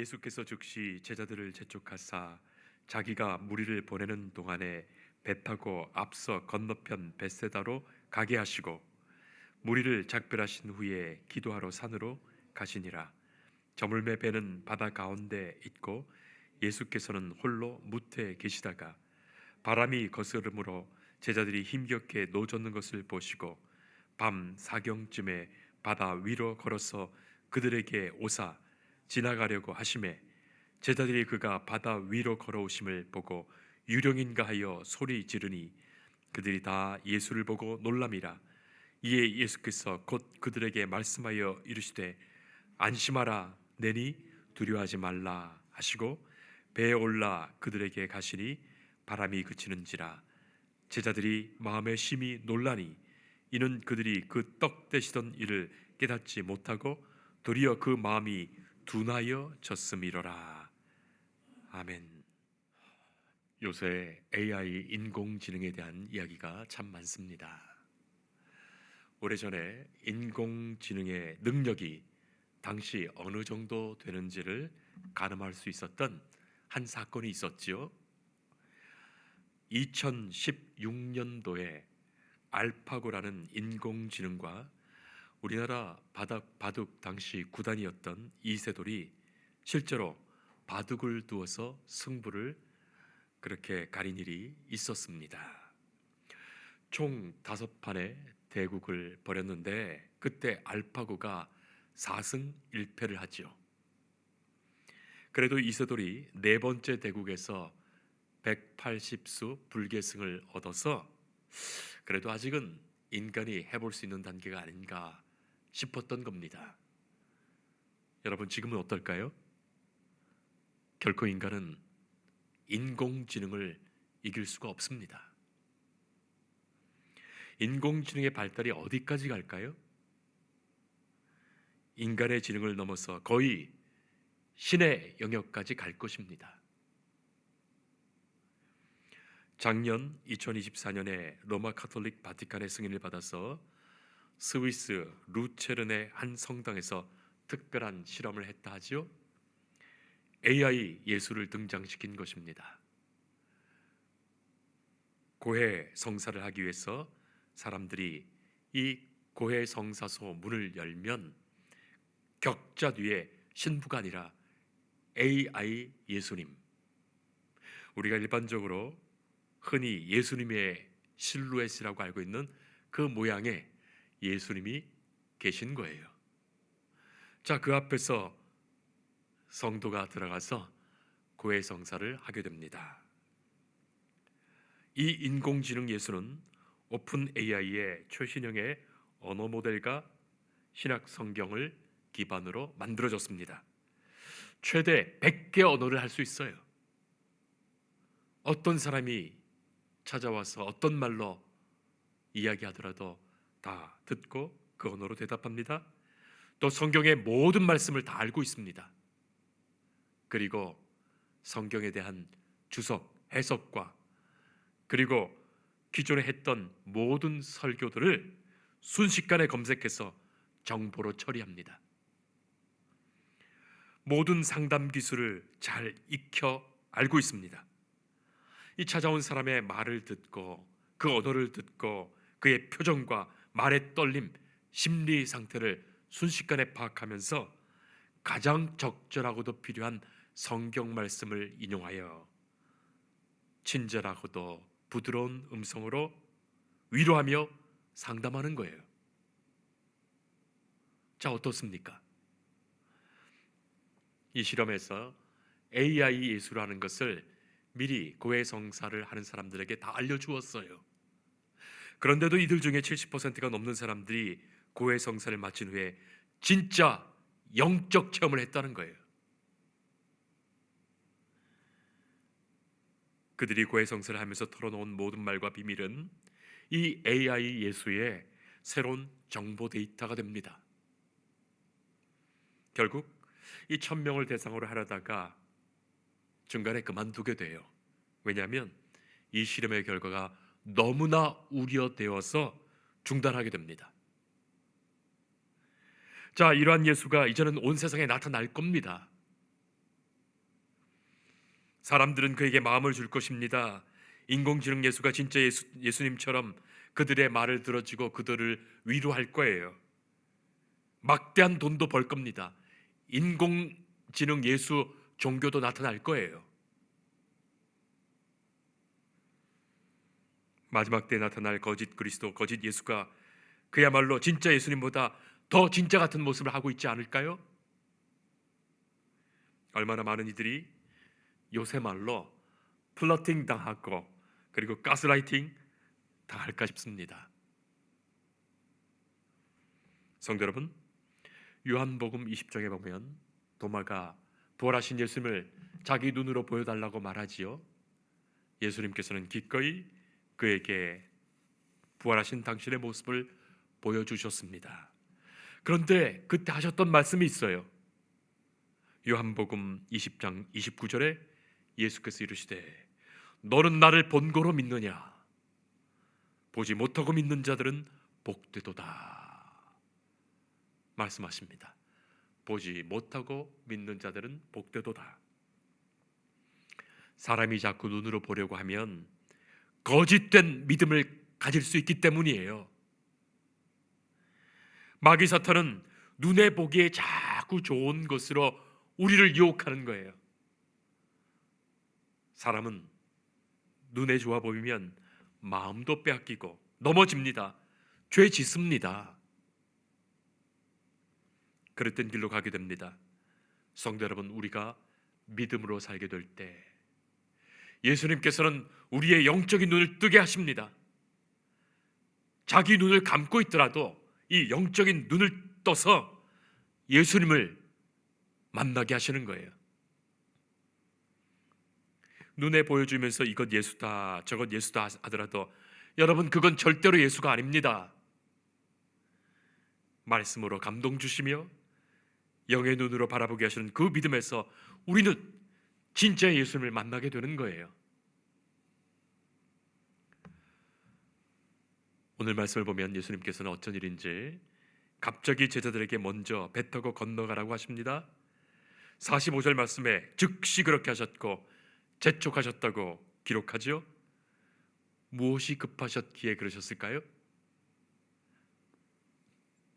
예수께서 즉시 제자들을 재촉하사 자기가 무리를 보내는 동안에 배 타고 앞서 건너편 벳세다로 가게 하시고 무리를 작별하신 후에 기도하러 산으로 가시니라. 저물매 배는 바다 가운데 있고 예수께서는 홀로 무태에 계시다가 바람이 거스름으로 제자들이 힘겹게 노젓는 것을 보시고 밤 사경쯤에 바다 위로 걸어서 그들에게 오사 지나가려고 하심에 제자들이 그가 바다 위로 걸어오심을 보고 유령인가 하여 소리 지르니 그들이 다 예수를 보고 놀람이라. 이에 예수께서 곧 그들에게 말씀하여 이르시되 안심하라 내니 두려워하지 말라 하시고 배에 올라 그들에게 가시니 바람이 그치는지라. 제자들이 마음에 심히 놀라니 이는 그들이 그 떡 되시던 일을 깨닫지 못하고 도리어 그 마음이 둔하여 졌음이로라. 아멘. 요새 AI 인공지능에 대한 이야기가 참 많습니다. 오래전에 인공지능의 능력이 당시 어느 정도 되는지를 가늠할 수 있었던 한 사건이 있었지요. 2016년도에 알파고라는 인공지능과 우리나라 바둑 당시 구단이었던 이세돌이 실제로 바둑을 두어서 승부를 그렇게 가린 일이 있었습니다. 총 5판의 대국을 벌였는데 그때 알파고가 4승 1패를 하지요. 그래도 이세돌이 네 번째 대국에서 180수 불계승을 얻어서 그래도 아직은 인간이 해볼 수 있는 단계가 아닌가 싶었던 겁니다. 여러분 지금은 어떨까요? 결코 인간은 인공지능을 이길 수가 없습니다. 인공지능의 발달이 어디까지 갈까요? 인간의 지능을 넘어서 거의 신의 영역까지 갈 것입니다. 작년 2024년에 로마 가톨릭 바티칸의 승인을 받아서 스위스 루체른의 한 성당에서 특별한 실험을 했다 하지요. AI 예수를 등장시킨 것입니다. 고해 성사를 하기 위해서 사람들이 이 고해 성사소 문을 열면 격자 뒤에 신부가 아니라 AI 예수님, 우리가 일반적으로 흔히 예수님의 실루엣이라고 알고 있는 그 모양의 예수님이 계신 거예요. 자, 그 앞에서 성도가 들어가서 고해 성사를 하게 됩니다. 이 인공지능 예수는 오픈 AI의 최신형의 언어 모델과 신약 성경을 기반으로 만들어졌습니다. 최대 100개 언어를 할 수 있어요. 어떤 사람이 찾아와서 어떤 말로 이야기하더라도 다 듣고 그 언어로 대답합니다. 또 성경의 모든 말씀을 다 알고 있습니다. 그리고 성경에 대한 주석, 해석과 그리고 기존에 했던 모든 설교들을 순식간에 검색해서 정보로 처리합니다. 모든 상담 기술을 잘 익혀 알고 있습니다. 이 찾아온 사람의 말을 듣고 그 언어를 듣고 그의 표정과 말의 떨림, 심리 상태를 순식간에 파악하면서 가장 적절하고도 필요한 성경 말씀을 인용하여 친절하고도 부드러운 음성으로 위로하며 상담하는 거예요. 자, 어떻습니까? 이 실험에서 AI 예수라는 것을 미리 고해 성사를 하는 사람들에게 다 알려주었어요. 그런데도 이들 중에 70%가 넘는 사람들이 고해 성사를 마친 후에 진짜 영적 체험을 했다는 거예요. 그들이 고해 성사를 하면서 털어놓은 모든 말과 비밀은 이 AI 예수의 새로운 정보 데이터가 됩니다. 결국 이 1000명을 대상으로 하려다가 중간에 그만두게 돼요. 왜냐하면 이 실험의 결과가 너무나 우려되어서 중단하게 됩니다. 자, 이러한 예수가 이제는 온 세상에 나타날 겁니다. 사람들은 그에게 마음을 줄 것입니다. 인공지능 예수가 진짜 예수님처럼 그들의 말을 들어주고 그들을 위로할 거예요. 막대한 돈도 벌 겁니다. 인공지능 예수 종교도 나타날 거예요. 마지막 때에 나타날 거짓 그리스도, 거짓 예수가 그야말로 진짜 예수님보다 더 진짜 같은 모습을 하고 있지 않을까요? 얼마나 많은 이들이 요새 말로 플러팅 당하고 그리고 가스라이팅 당할까 싶습니다. 성도 여러분, 요한복음 20장에 보면 도마가 부활하신 예수님을 자기 눈으로 보여달라고 말하지요. 예수님께서는 기꺼이 그에게 부활하신 당신의 모습을 보여주셨습니다. 그런데 그때 하셨던 말씀이 있어요. 요한복음 20장 29절에 예수께서 이르시되 너는 나를 본고로 믿느냐? 보지 못하고 믿는 자들은 복되도다 말씀하십니다. 보지 못하고 믿는 자들은 복되도다. 사람이 자꾸 눈으로 보려고 하면 거짓된 믿음을 가질 수 있기 때문이에요. 마귀 사탄은 눈에 보기에 자꾸 좋은 것으로 우리를 유혹하는 거예요. 사람은 눈에 좋아 보이면 마음도 빼앗기고 넘어집니다. 죄 짓습니다. 그랬던 길로 가게 됩니다. 성도 여러분, 우리가 믿음으로 살게 될 때 예수님께서는 우리의 영적인 눈을 뜨게 하십니다. 자기 눈을 감고 있더라도 이 영적인 눈을 떠서 예수님을 만나게 하시는 거예요. 눈에 보여주면서 이것 예수다 저것 예수다 하더라도 여러분, 그건 절대로 예수가 아닙니다. 말씀으로 감동 주시며 영의 눈으로 바라보게 하시는 그 믿음에서 우리는 진짜 예수님을 만나게 되는 거예요. 오늘 말씀을 보면 예수님께서는 어쩐 일인지 갑자기 제자들에게 먼저 배 타고 건너가라고 하십니다. 45절 말씀에 즉시 그렇게 하셨고 재촉하셨다고 기록하죠. 무엇이 급하셨기에 그러셨을까요?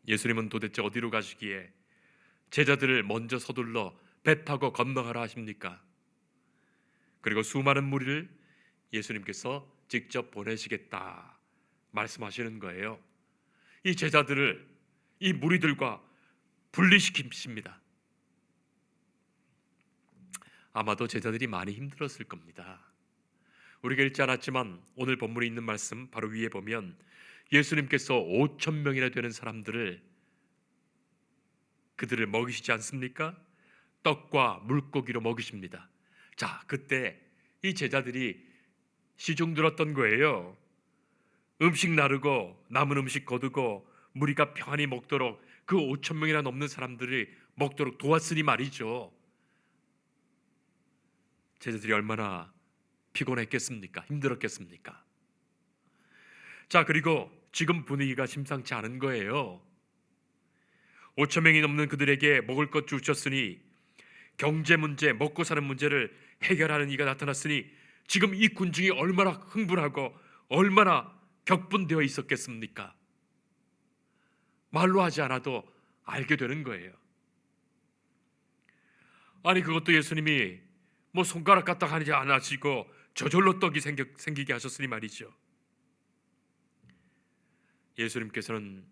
예수님은 도대체 어디로 가시기에 제자들을 먼저 서둘러 배 타고 건너가라 하십니까? 그리고 수많은 무리를 예수님께서 직접 보내시겠다 말씀하시는 거예요. 이 제자들을 이 무리들과 분리시키십니다. 아마도 제자들이 많이 힘들었을 겁니다. 우리가 읽지 않았지만 오늘 본문에 있는 말씀 바로 위에 보면 예수님께서 5천 명이나 되는 사람들을 그들을 먹이시지 않습니까? 떡과 물고기로 먹이십니다. 자, 그때 이 제자들이 시중 들었던 거예요. 음식 나르고 남은 음식 거두고 무리가 평안히 먹도록 그 5천 명이나 넘는 사람들이 먹도록 도왔으니 말이죠. 제자들이 얼마나 피곤했겠습니까? 힘들었겠습니까? 자, 그리고 지금 분위기가 심상치 않은 거예요. 5천 명이 넘는 그들에게 먹을 것 주셨으니 경제 문제, 먹고 사는 문제를 해결하는 이가 나타났으니 지금 이 군중이 얼마나 흥분하고 얼마나 격분되어 있었겠습니까? 말로 하지 않아도 알게 되는 거예요. 아니, 그것도 예수님이 뭐 손가락 까딱 하지 않으시고 저절로 떡이 생기게 하셨으니 말이죠. 예수님께서는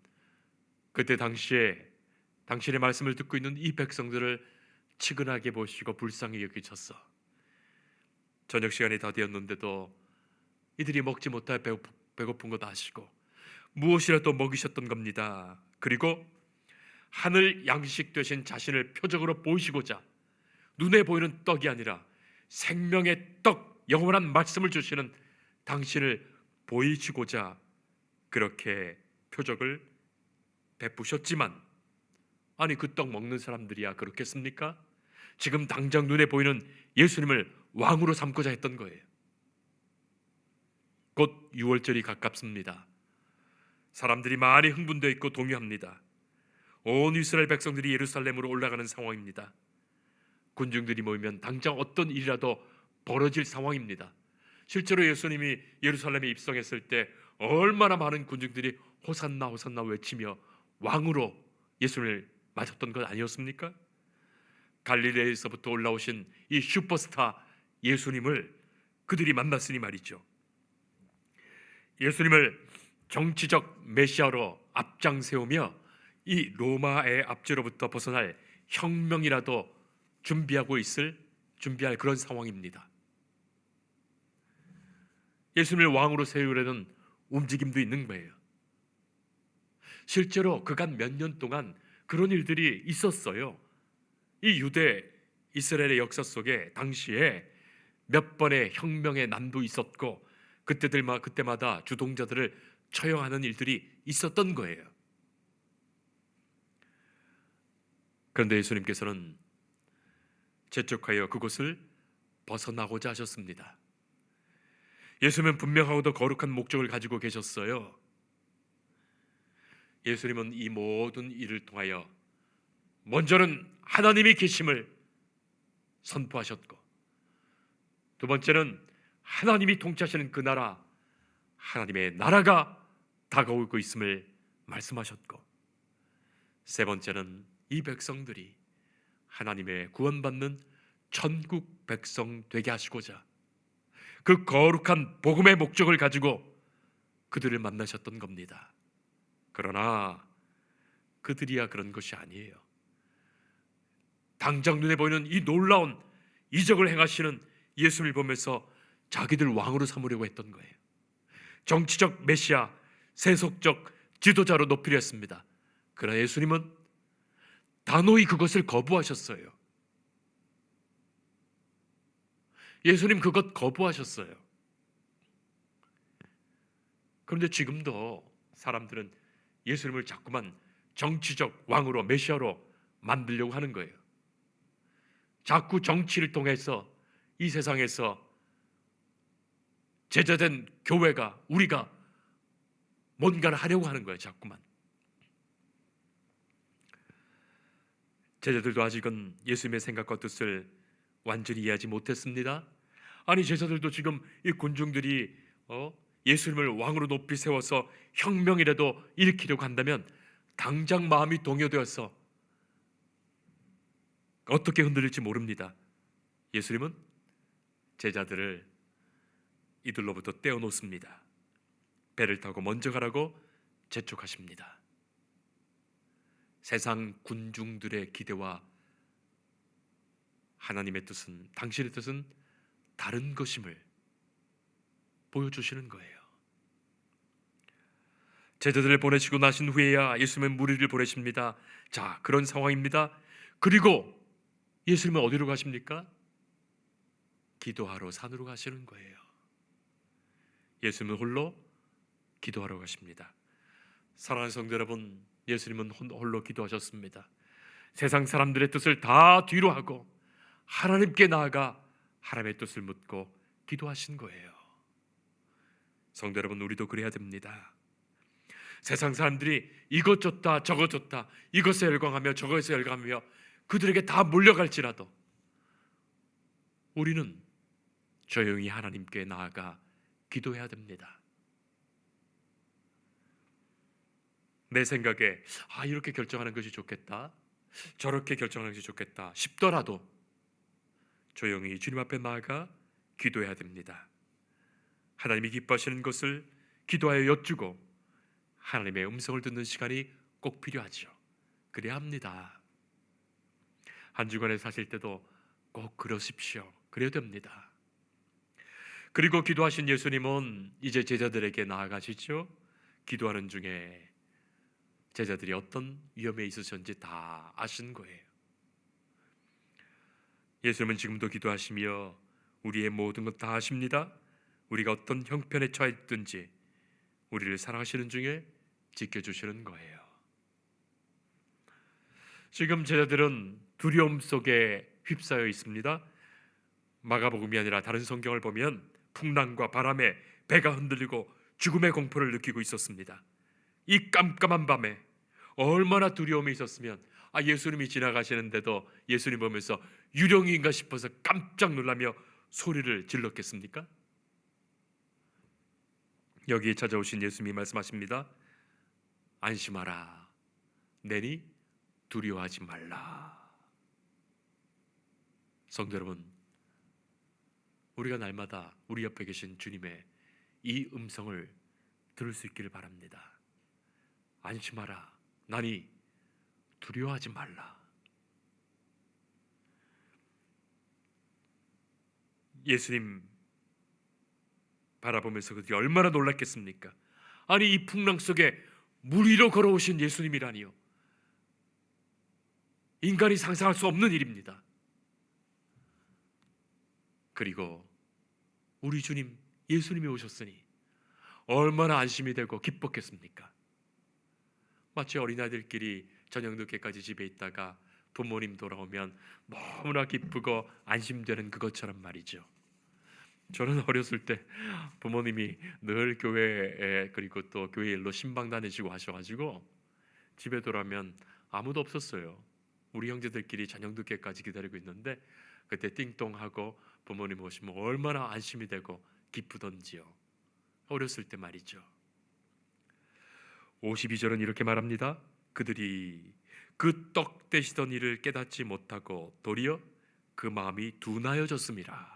그때 당시에 당신의 말씀을 듣고 있는 이 백성들을 치근하게 보시고 불쌍히 여기셨어. 저녁 시간이 다 되었는데도 이들이 먹지 못할 배고픈 것도 아시고 무엇이라도 먹이셨던 겁니다. 그리고 하늘 양식 되신 자신을 표적으로 보이시고자 눈에 보이는 떡이 아니라 생명의 떡, 영원한 말씀을 주시는 당신을 보이시고자 그렇게 표적을 베푸셨지만, 아니 그 떡 먹는 사람들이야 그렇겠습니까? 지금 당장 눈에 보이는 예수님을 왕으로 삼고자 했던 거예요. 곧 유월절이 가깝습니다. 사람들이 많이 흥분되어 있고 동요합니다. 온 이스라엘 백성들이 예루살렘으로 올라가는 상황입니다. 군중들이 모이면 당장 어떤 일이라도 벌어질 상황입니다. 실제로 예수님이 예루살렘에 입성했을 때 얼마나 많은 군중들이 호산나 호산나 외치며 왕으로 예수님을 맞았던 것 아니었습니까? 갈릴레에서부터 올라오신 이 슈퍼스타 예수님을 그들이 만났으니 말이죠. 예수님을 정치적 메시아로 앞장 세우며 이 로마의 압제로부터 벗어날 혁명이라도 준비할 그런 상황입니다. 예수님을 왕으로 세우려는 움직임도 있는 거예요. 실제로 그간 몇 년 동안 그런 일들이 있었어요. 이 유대 이스라엘의 역사 속에 당시에 몇 번의 혁명의 난도 있었고 그때마다 주동자들을 처형하는 일들이 있었던 거예요. 그런데 예수님께서는 재촉하여 그곳을 벗어나고자 하셨습니다. 예수님은 분명하고도 거룩한 목적을 가지고 계셨어요. 예수님은 이 모든 일을 통하여 먼저는 하나님이 계심을 선포하셨고, 두 번째는 하나님이 통치하시는 그 나라, 하나님의 나라가 다가오고 있음을 말씀하셨고, 세 번째는 이 백성들이 하나님의 구원받는 천국 백성 되게 하시고자 그 거룩한 복음의 목적을 가지고 그들을 만나셨던 겁니다. 그러나 그들이야 그런 것이 아니에요. 당장 눈에 보이는 이 놀라운 이적을 행하시는 예수를 보면서 자기들 왕으로 삼으려고 했던 거예요. 정치적 메시아, 세속적 지도자로 높이려 했습니다. 그러나 예수님은 단호히 그것을 거부하셨어요. 예수님 그것 거부하셨어요. 그런데 지금도 사람들은 예수님을 자꾸만 정치적 왕으로, 메시아로 만들려고 하는 거예요. 자꾸 정치를 통해서 이 세상에서 제자된 교회가, 우리가 뭔가를 하려고 하는 거예요. 자꾸만. 제자들도 아직은 예수님의 생각과 뜻을 완전히 이해하지 못했습니다. 아니, 제자들도 지금 이 군중들이 예수님을 왕으로 높이 세워서 혁명이라도 일으키려고 한다면 당장 마음이 동요되어서 어떻게 흔들릴지 모릅니다. 예수님은 제자들을 이들로부터 떼어놓습니다. 배를 타고 먼저 가라고 재촉하십니다. 세상 군중들의 기대와 하나님의 뜻은, 당신의 뜻은 다른 것임을 보여주시는 거예요. 제자들을 보내시고 나신 후에야 예수님은 무리를 보내십니다. 자, 그런 상황입니다. 그리고 예수님은 어디로 가십니까? 기도하러 산으로 가시는 거예요. 예수님은 홀로 기도하러 가십니다. 사랑하는 성도 여러분, 예수님은 홀로 기도하셨습니다. 세상 사람들의 뜻을 다 뒤로 하고 하나님께 나아가 하나님의 뜻을 묻고 기도하신 거예요. 성도 여러분, 우리도 그래야 됩니다. 세상 사람들이 이것 줬다 저것 줬다, 이것에 열광하며 저것에 열광하며 그들에게 다 몰려갈지라도 우리는 조용히 하나님께 나아가 기도해야 됩니다. 내 생각에 이렇게 결정하는 것이 좋겠다, 저렇게 결정하는 것이 좋겠다 싶더라도 조용히 주님 앞에 나아가 기도해야 됩니다. 하나님이 기뻐하시는 것을 기도하여 여쭈고 하나님의 음성을 듣는 시간이 꼭 필요하죠. 그래야 합니다. 한 주간에 사실 때도 꼭 그러십시오. 그래야 됩니다. 그리고 기도하신 예수님은 이제 제자들에게 나아가시죠. 기도하는 중에 제자들이 어떤 위험에 있으셨는지 다 아신 거예요. 예수님은 지금도 기도하시며 우리의 모든 것 다 아십니다. 우리가 어떤 형편에 처했든지 우리를 사랑하시는 중에 지켜주시는 거예요. 지금 제자들은 두려움 속에 휩싸여 있습니다. 마가복음이 아니라 다른 성경을 보면 풍랑과 바람에 배가 흔들리고 죽음의 공포를 느끼고 있었습니다. 이 깜깜한 밤에 얼마나 두려움이 있었으면 예수님이 지나가시는데도 예수님 보면서 유령인가 싶어서 깜짝 놀라며 소리를 질렀겠습니까? 여기에 찾아오신 예수님이 말씀하십니다. 안심하라. 내니 두려워하지 말라. 성도 여러분, 우리가 날마다 우리 옆에 계신 주님의 이 음성을 들을 수 있기를 바랍니다. 안심하라. 나니 두려워하지 말라. 예수님 바라보면서 그들이 얼마나 놀랐겠습니까? 아니, 이 풍랑 속에 물 위로 걸어오신 예수님이라니요. 인간이 상상할 수 없는 일입니다. 그리고 우리 주님 예수님이 오셨으니 얼마나 안심이 되고 기뻤겠습니까? 마치 어린아이들끼리 저녁 늦게까지 집에 있다가 부모님 돌아오면 너무나 기쁘고 안심되는 그것처럼 말이죠. 저는 어렸을 때 부모님이 늘 교회에, 그리고 또 교회 일로 신방 다니시고 하셔가지고 집에 돌아오면 아무도 없었어요. 우리 형제들끼리 저녁 늦게까지 기다리고 있는데 그때 띵동하고 부모님 오시면 얼마나 안심이 되고 기쁘던지요. 어렸을 때 말이죠. 52절은 이렇게 말합니다. 그들이 그 떡 되시던 일을 깨닫지 못하고 도리어 그 마음이 둔하여졌음이라.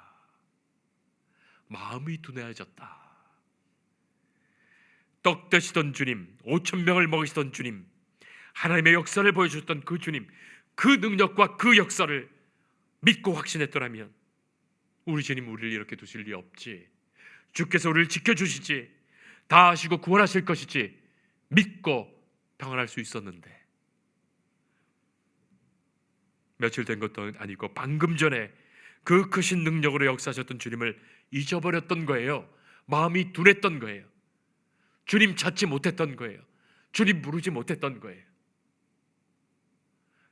마음이 둔하여졌다. 떡 되시던 주님, 5천 명을 먹이시던 주님, 하나님의 역사를 보여주셨던 그 주님, 그 능력과 그 역사를 믿고 확신했더라면 우리 주님 우리를 이렇게 두실 리 없지, 주께서 우리를 지켜주시지, 다 하시고 구원하실 것이지 믿고 평안할 수 있었는데, 며칠 된 것도 아니고 방금 전에 그 크신 능력으로 역사하셨던 주님을 잊어버렸던 거예요. 마음이 둔했던 거예요. 주님 찾지 못했던 거예요. 주님 부르지 못했던 거예요.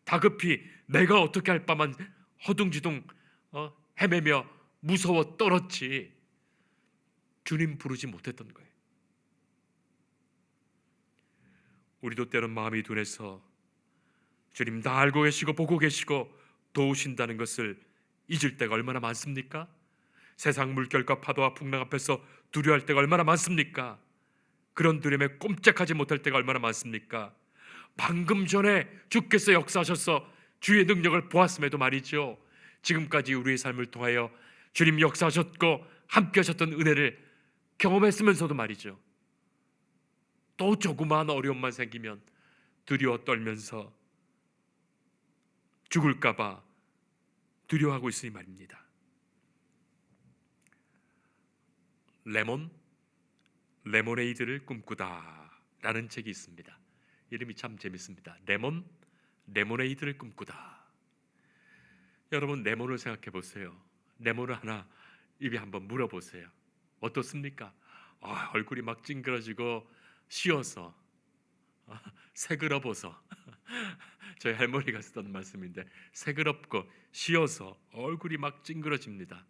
다급히 내가 어떻게 할 바만 허둥지둥 헤매며 무서워 떨었지 주님 부르지 못했던 거예요. 우리도 때론 마음이 둔해서 주님 다 알고 계시고 보고 계시고 도우신다는 것을 잊을 때가 얼마나 많습니까? 세상 물결과 파도와 풍랑 앞에서 두려워할 때가 얼마나 많습니까? 그런 두려움에 꼼짝하지 못할 때가 얼마나 많습니까? 방금 전에 주께서 역사하셔서 주의 능력을 보았음에도 말이죠, 지금까지 우리의 삶을 통하여 주님 역사하셨고 함께 하셨던 은혜를 경험했으면서도 말이죠, 또 조그마한 어려움만 생기면 두려워 떨면서 죽을까 봐 두려워하고 있으니 말입니다. 레모네이드를 꿈꾸다 라는 책이 있습니다. 이름이 참 재밌습니다. 레모네이드를 꿈꾸다. 여러분, 레몬을 생각해 보세요. 레몬을 하나 입에 한번 물어보세요. 어떻습니까? 얼굴이 막 찡그러지고 쉬어서 새그러워서 저희 할머니가 쓰던 말씀인데, 새그럽고 쉬어서 얼굴이 막 찡그러집니다.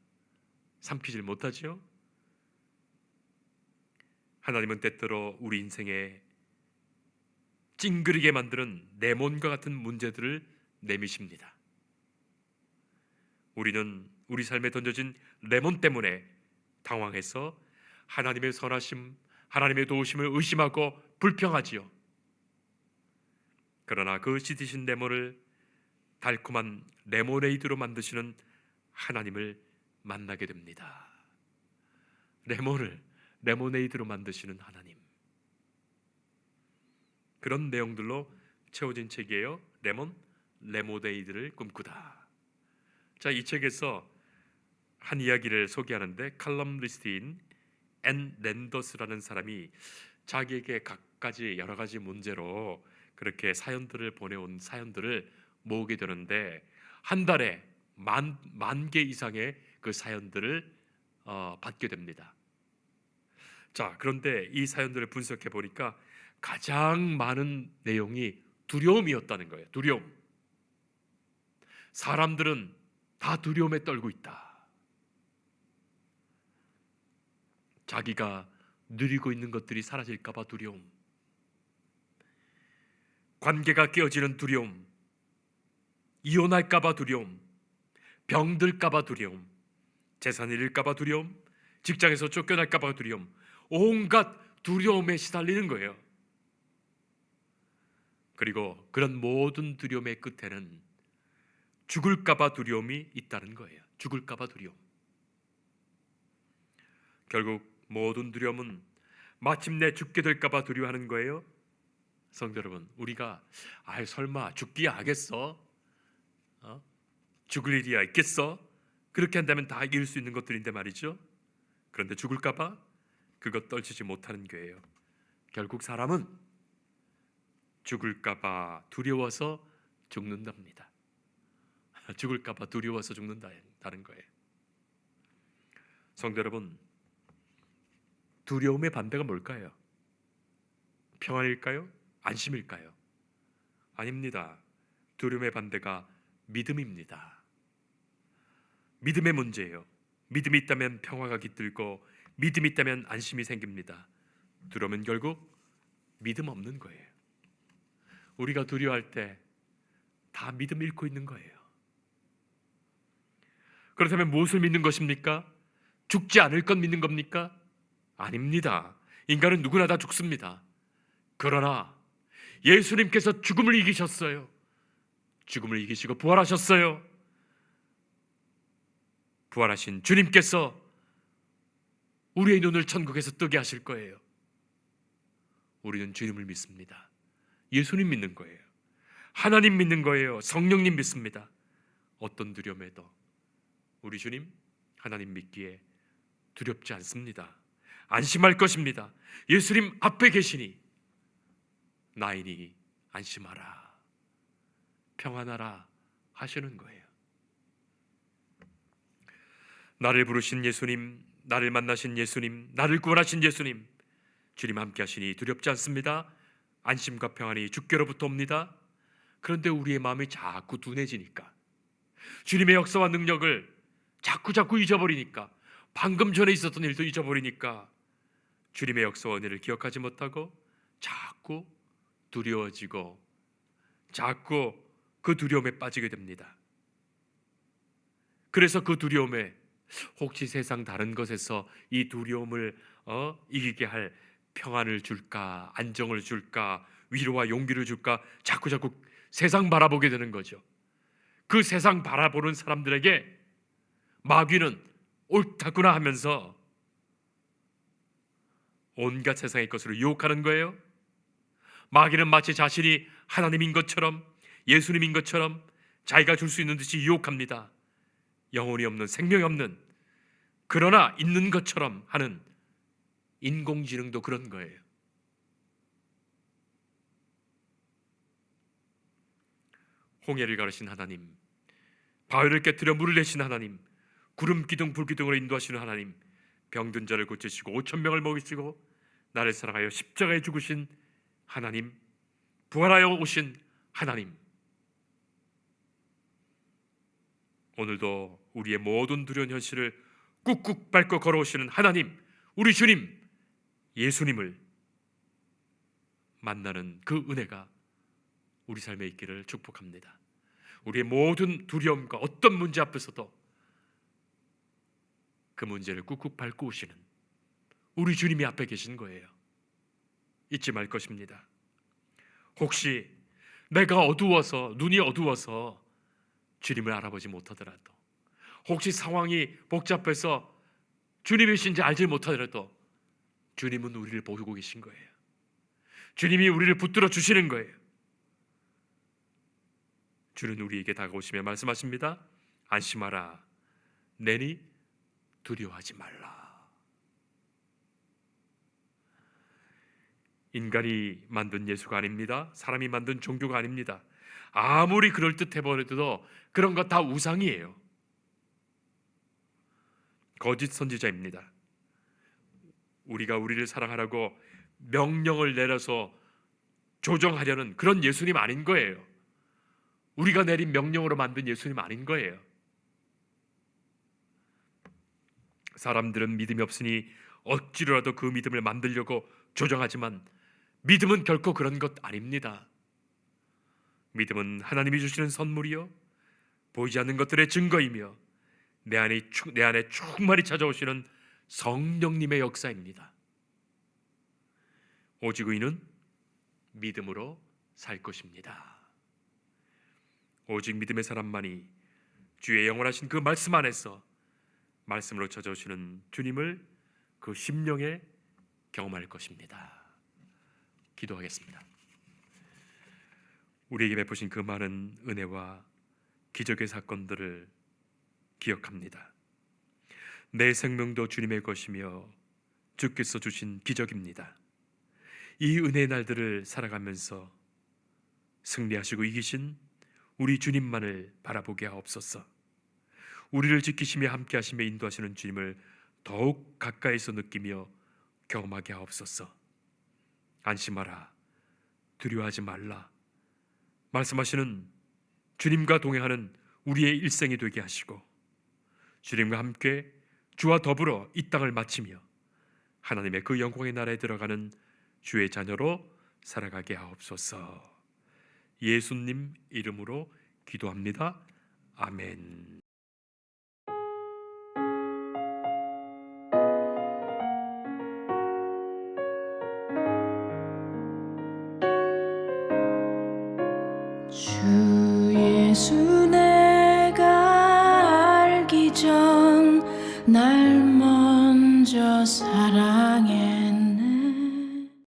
삼키질 못하죠? 하나님은 때때로 우리 인생에 찡그리게 만드는 레몬과 같은 문제들을 내미십니다. 우리는 우리 삶에 던져진 레몬 때문에 당황해서 하나님의 선하심, 하나님의 도우심을 의심하고 불평하지요. 그러나 그 씻으신 레몬을 달콤한 레모네이드로 만드시는 하나님을 만나게 됩니다. 레몬을 레모네이드로 만드시는 하나님, 그런 내용들로 채워진 책이에요. 레모네이드를 꿈꾸다. 자, 이 책에서 한 이야기를 소개하는데, 칼럼니스트인 앤 랜더스라는 사람이 자기에게 각가지 여러 가지 문제로 그렇게 사연들을 보내온 사연들을 모으게 되는데, 한 달에 만 개 이상의 그 사연들을 받게 됩니다. 자, 그런데 이 사연들을 분석해 보니까 가장 많은 내용이 두려움이었다는 거예요. 두려움. 사람들은 다 두려움에 떨고 있다. 자기가 누리고 있는 것들이 사라질까 봐 두려움, 관계가 깨어지는 두려움, 이혼할까 봐 두려움, 병들까 봐 두려움, 재산 잃을까봐 두려움, 직장에서 쫓겨날까봐 두려움, 온갖 두려움에 시달리는 거예요. 그리고 그런 모든 두려움의 끝에는 죽을까봐 두려움이 있다는 거예요. 죽을까봐 두려움. 결국 모든 두려움은 마침내 죽게 될까봐 두려워하는 거예요. 성도 여러분, 우리가 설마 죽기야 하겠어? 죽을 일이야 있겠어? 그렇게 한다면 다 이길 수 있는 것들인데 말이죠. 그런데 죽을까봐 그것 떨치지 못하는 거예요. 결국 사람은 죽을까봐 두려워서 죽는답니다. 죽을까봐 두려워서 죽는다는 거예요. 성도 여러분, 두려움의 반대가 뭘까요? 평안일까요? 안심일까요? 아닙니다. 두려움의 반대가 믿음입니다. 믿음의 문제예요. 믿음이 있다면 평화가 깃들고 믿음이 있다면 안심이 생깁니다. 두려움은 결국 믿음 없는 거예요. 우리가 두려워할 때 다 믿음 잃고 있는 거예요. 그렇다면 무엇을 믿는 것입니까? 죽지 않을 것 믿는 겁니까? 아닙니다. 인간은 누구나 다 죽습니다. 그러나 예수님께서 죽음을 이기셨어요. 죽음을 이기시고 부활하셨어요. 부활하신 주님께서 우리의 눈을 천국에서 뜨게 하실 거예요. 우리는 주님을 믿습니다. 예수님 믿는 거예요. 하나님 믿는 거예요. 성령님 믿습니다. 어떤 두려움에도 우리 주님 하나님 믿기에 두렵지 않습니다. 안심할 것입니다. 예수님 앞에 계시니 나이니 안심하라, 평안하라 하시는 거예요. 나를 부르신 예수님, 나를 만나신 예수님, 나를 구원하신 예수님, 주님 함께 하시니 두렵지 않습니다. 안심과 평안이 주께로부터 옵니다. 그런데 우리의 마음이 자꾸 둔해지니까, 주님의 역사와 능력을 자꾸 잊어버리니까, 방금 전에 있었던 일도 잊어버리니까 주님의 역사와 은혜를 기억하지 못하고 자꾸 두려워지고 자꾸 그 두려움에 빠지게 됩니다. 그래서 그 두려움에 혹시 세상 다른 것에서 이 두려움을 이기게 할 평안을 줄까, 안정을 줄까, 위로와 용기를 줄까, 자꾸 세상 바라보게 되는 거죠. 그 세상 바라보는 사람들에게 마귀는 옳다구나 하면서 온갖 세상의 것으로 유혹하는 거예요. 마귀는 마치 자신이 하나님인 것처럼, 예수님인 것처럼 자기가 줄 수 있는 듯이 유혹합니다. 영혼이 없는, 생명이 없는, 그러나 있는 것처럼 하는 인공지능도 그런 거예요. 홍해를 가르신 하나님, 바위를 깨뜨려 물을 내신 하나님, 구름 기둥 불 기둥으로 인도하시는 하나님, 병든 자를 고치시고 5천 명을 먹이시고 나를 사랑하여 십자가에 죽으신 하나님, 부활하여 오신 하나님, 오늘도 우리의 모든 두려운 현실을 꾹꾹 밟고 걸어오시는 하나님, 우리 주님 예수님을 만나는 그 은혜가 우리 삶에 있기를 축복합니다. 우리의 모든 두려움과 어떤 문제 앞에서도 그 문제를 꾹꾹 밟고 오시는 우리 주님이 앞에 계신 거예요. 잊지 말 것입니다. 혹시 내가 눈이 어두워서 주님을 알아보지 못하더라도, 혹시 상황이 복잡해서 주님이신지 알지 못하더라도 주님은 우리를 보고 계신 거예요. 주님이 우리를 붙들어 주시는 거예요. 주는 우리에게 다가오시며 말씀하십니다. 안심하라, 내니 두려워하지 말라. 인간이 만든 예수가 아닙니다. 사람이 만든 종교가 아닙니다. 아무리 그럴듯해 보여도 그런 것 다 우상이에요. 거짓 선지자입니다. 우리가 우리를 사랑하라고 명령을 내려서 조정하려는 그런 예수님 아닌 거예요. 우리가 내린 명령으로 만든 예수님 아닌 거예요. 사람들은 믿음이 없으니 억지로라도 그 믿음을 만들려고 조정하지만 믿음은 결코 그런 것 아닙니다. 믿음은 하나님이 주시는 선물이요, 보이지 않는 것들의 증거이며 내 안에 충만히 찾아오시는 성령님의 역사입니다. 오직 의인은 믿음으로 살 것입니다. 오직 믿음의 사람만이 주의 영원하신 그 말씀 안에서 말씀으로 찾아오시는 주님을 그 심령에 경험할 것입니다. 기도하겠습니다. 우리에게 베푸신 그 많은 은혜와 기적의 사건들을 기억합니다. 내 생명도 주님의 것이며 주께서 주신 기적입니다. 이 은혜의 날들을 살아가면서 승리하시고 이기신 우리 주님만을 바라보게 하옵소서. 우리를 지키시며 함께 하시며 인도하시는 주님을 더욱 가까이서 느끼며 경험하게 하옵소서. 안심하라, 두려워하지 말라 말씀하시는 주님과 동행하는 우리의 일생이 되게 하시고, 주님과 함께 주와 더불어 이 땅을 마치며 하나님의 그 영광의 나라에 들어가는 주의 자녀로 살아가게 하옵소서. 예수님 이름으로 기도합니다. 아멘. 주 예수 내가 알기 전 날